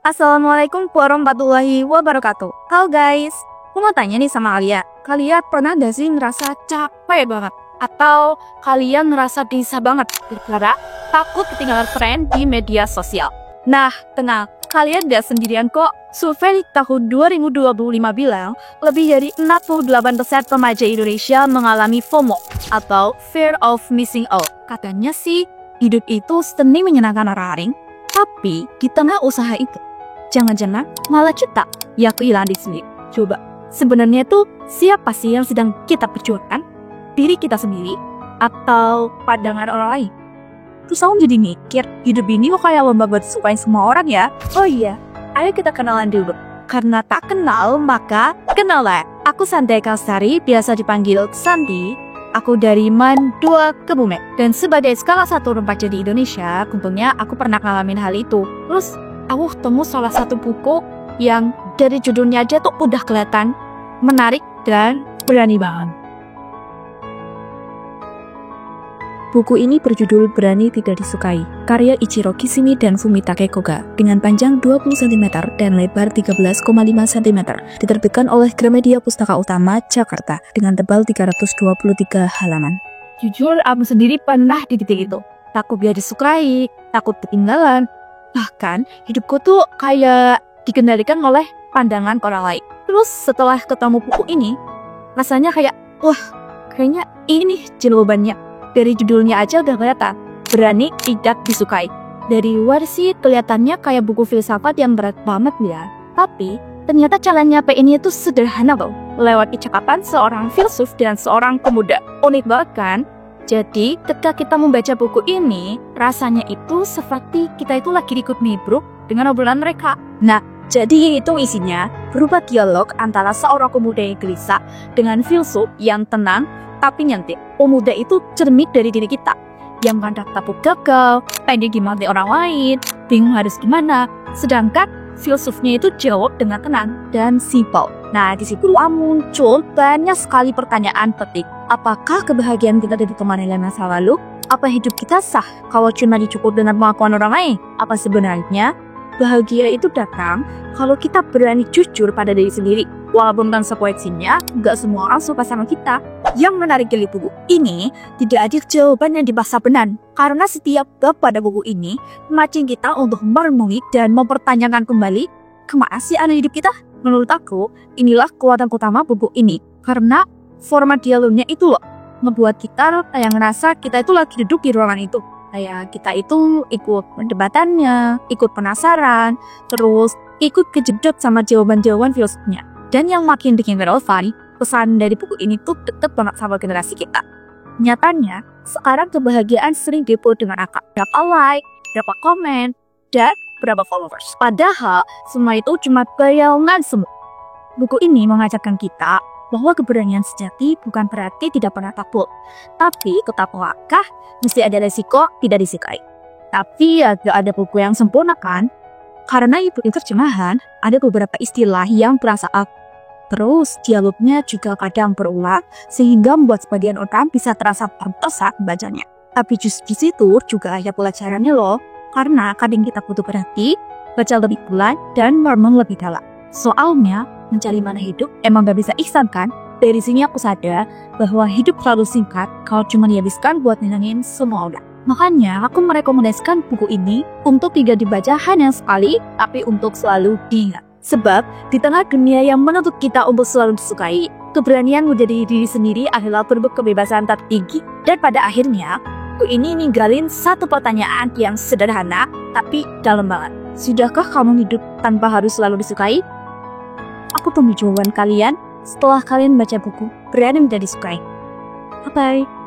Assalamualaikum warahmatullahi wabarakatuh. Halo guys, aku mau tanya nih sama kalian pernah gak sih ngerasa capek banget? Atau kalian ngerasa bisa banget gara-gara takut ketinggalan tren di media sosial? Nah, tenang, kalian gak sendirian kok. Survei tahun 2025 bilang, lebih dari 68% remaja Indonesia mengalami FOMO atau Fear of Missing Out. Katanya sih, hidup itu seni menyenangkan orang, tapi di tengah usaha itu, jangan-jangan malah kita yang kehilangan di sini. Coba, sebenarnya tuh siapa sih yang sedang kita perjuangkan? Diri kita sendiri atau pandangan orang lain? Terus aku jadi mikir, hidup ini kok kayak lomba buat sukain semua orang ya? Oh iya, ayo kita kenalan dulu. Karena tak kenal, maka kenalan. Aku Santi Kalsari, biasa dipanggil Santi. Aku dari Mandua, Kebumen. Dan sebagai salah satu remaja di Indonesia, tentunya aku pernah ngalamin hal itu. Terus aku ketemu salah satu buku yang dari judulnya aja tuh udah kelihatan menarik dan berani banget. Buku ini berjudul Berani Tidak Disukai, karya Ichiro Kishimi dan Fumitake Koga, dengan panjang 20 cm dan lebar 13,5 cm, diterbitkan oleh Gramedia Pustaka Utama, Jakarta, dengan tebal 323 halaman. Jujur, aku sendiri pernah di titik itu. Takut biar disukai, takut ketinggalan. Bahkan, hidupku tuh kayak dikendalikan oleh pandangan orang lain. Terus setelah ketemu buku ini, rasanya kayak, wah, kayaknya ini jawabannya. Dari judulnya aja udah kelihatan, berani tidak disukai. Dari luar sih kelihatannya kayak buku filsafat yang berat banget ya. Tapi ternyata caranya ini itu sederhana loh. Lewat kecakapan seorang filsuf dan seorang pemuda. Unik banget kan? Jadi ketika kita membaca buku ini, rasanya itu seperti kita itu lagi ikut nibruk dengan obrolan mereka. Nah, jadi itu isinya berupa dialog antara seorang pemuda yang gelisah dengan filsuf yang tenang tapi nyantik. Pemuda itu cermik dari diri kita yang kadang takut gagal, pengen gimana orang lain, bingung harus gimana. Sedangkan filsufnya itu jawab dengan tenang dan simpel. Nah, di situ muncul banyak sekali pertanyaan penting. Apakah kebahagiaan kita ditemani oleh masa lalu? Apa hidup kita sah kalau cuma dicukup dengan pengakuan orang lain? Apa sebenarnya bahagia itu datang kalau kita berani jujur pada diri sendiri? Walaupun tanpa poeksinya, nggak semua orang suka sama kita. Yang menarik dari buku ini, tidak ada jawaban yang dipaksa benar. Karena setiap bab pada buku ini, memancing kita untuk merenungi dan mempertanyakan kembali, kemana sih arah hidup kita? Menurut aku, inilah kekuatan utama buku ini. Karena format dialognya itu loh, ngebuat kita kayak ngerasa kita itu lagi duduk di ruangan itu. Kayak kita itu ikut perdebatannya, ikut penasaran, terus ikut kejedot sama jawaban-jawaban filsufnya. Dan yang makin bikin relevan, pesan dari buku ini tuh deket banget sama generasi kita. Nyatanya, sekarang kebahagiaan sering diukur dengan angka. Berapa like, berapa komen, dan berapa followers. Padahal, semua itu cuma bayangan semua. Buku ini mengajarkan kita bahwa keberanian sejati bukan berarti tidak pernah takut. Tapi tetap langkah, mesti ada resiko tidak disukai. Tapi agak ada buku yang sempurna kan? Karena ibu terjemahan, ada beberapa istilah yang terasa aku. Terus dialognya juga kadang berulang sehingga membuat sebagian orang bisa terasa tertesak bacanya. Tapi justru di situ juga ada pelajarannya loh. Karena kadang kita butuh berhenti, baca lebih pelan dan merenung lebih dalam. Soalnya mencari mana hidup emang gak bisa instan kan? Dari sini aku sadar bahwa hidup terlalu singkat kalau cuma dihabiskan buat nyenengin semua orang. Makanya aku merekomendasikan buku ini untuk tidak dibaca hanya sekali, tapi untuk selalu diingat. Sebab di tengah dunia yang menuntut kita untuk selalu disukai, keberanian menjadi diri sendiri adalah bentuk kebebasan tertinggi. Dan pada akhirnya, buku ini ninggalin satu pertanyaan yang sederhana tapi dalam banget. Sudahkah kamu hidup tanpa harus selalu disukai? Aku tunggu jawaban kalian setelah kalian baca buku Berani Tidak Disukai. Bye-bye.